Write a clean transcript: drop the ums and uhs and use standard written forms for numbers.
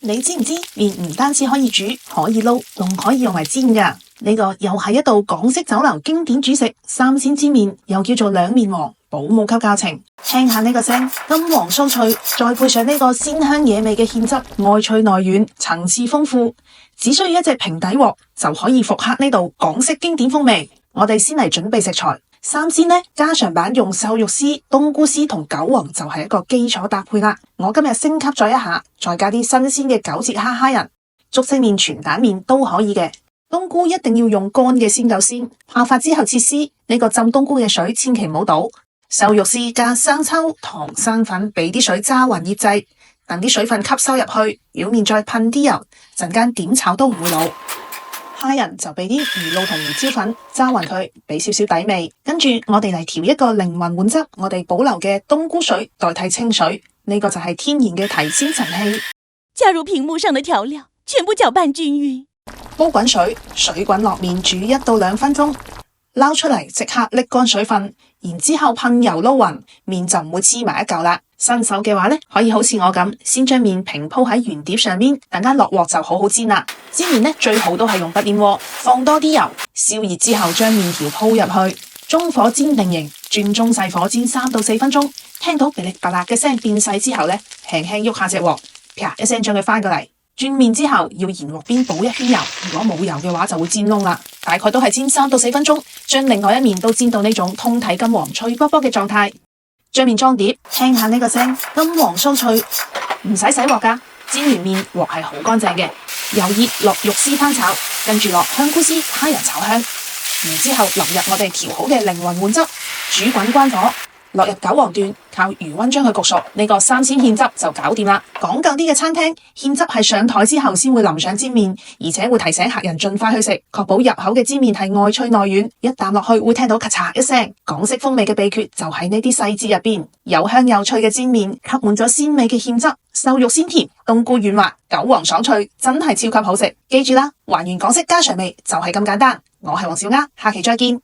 你知唔知麵唔單止可以煮，可以撈，仲可以用嚟煎噶？呢個又係一道港式酒樓經典主食三鮮煎麵，又叫做兩面黃，保姆級教程。聽下呢個聲，金黃酥脆，再配上呢個鮮香惹味嘅芡汁，外脆內軟，層次豐富。只需要一隻平底鑊就可以復刻呢道港式經典風味。我哋先嚟準備食材。三鮮呢，家常版用瘦肉絲、冬菇絲同韭黃就係一個基礎搭配啦。我今日升級咗一下，再加啲新鮮嘅九節蝦仁、竹升麵、全蛋麵都可以嘅。冬菇一定要用乾嘅鮮豆先，泡發之後切絲。呢個浸冬菇嘅水千祈唔好倒。瘦肉絲加生抽、糖、生粉，俾啲水揸勻醃製，等啲水分吸收入去，表面再噴啲油，陣間點炒都唔會老。蝦仁就俾啲魚露同胡椒粉揸勻佢，俾少少底味。跟住我哋嚟調一個靈魂碗汁，我哋保留嘅冬菇水代替清水，呢個就係天然嘅提鮮神器。加入屏幕上的調料，全部攪拌均勻。煲滾水，水滾落面煮1到2分鐘，撈出嚟即刻瀝乾水分，然之後噴油撈勻，麵就唔會黐埋一嚿啦。新手嘅話呢，可以好似我咁，先將麵平鋪喺圓碟上面，等間落鑊就好好煎啦。煎麵呢，最好都係用不粘鍋，放多啲油，燒熱之後將麵條鋪入去，中火煎定型，轉中細火煎3到4分鐘。聽到噼里啪啦嘅聲變細之後呢，輕輕喐下隻鑊，啪一聲將佢翻過嚟。轉面之後要沿鑊邊補一圈油，如果冇油嘅話就會煎燶啦。大概都係煎3到4分鐘，將另外一面都煎到呢種通體金黃脆卜卜嘅狀態。將麵裝碟，聽下呢個聲，金黃酥脆，唔使洗鑊噶。煎完麵鑊係好乾淨嘅，油熱落肉絲翻炒，跟住落香菇絲、蝦仁炒香，然之後淋入我哋調好嘅靈魂碗汁，煮滾關火。落入韭黃段，靠餘溫將佢焗熟，呢個三鮮芡汁就搞掂啦。講究啲嘅餐廳，芡汁係上台之後先會淋上煎麵，而且會提醒客人盡快去食，確保入口嘅煎麵係外脆內軟，一啖落去會聽到咔嚓一聲。港式風味嘅秘訣就喺呢啲細節入邊，又香又脆嘅煎麵，吸滿咗鮮味嘅芡汁，瘦肉鮮甜，冬菇軟滑，韭黃爽脆，真係超級好食。記住啦，還原港式家常味就係咁簡單。我係黃小丫，下期再見。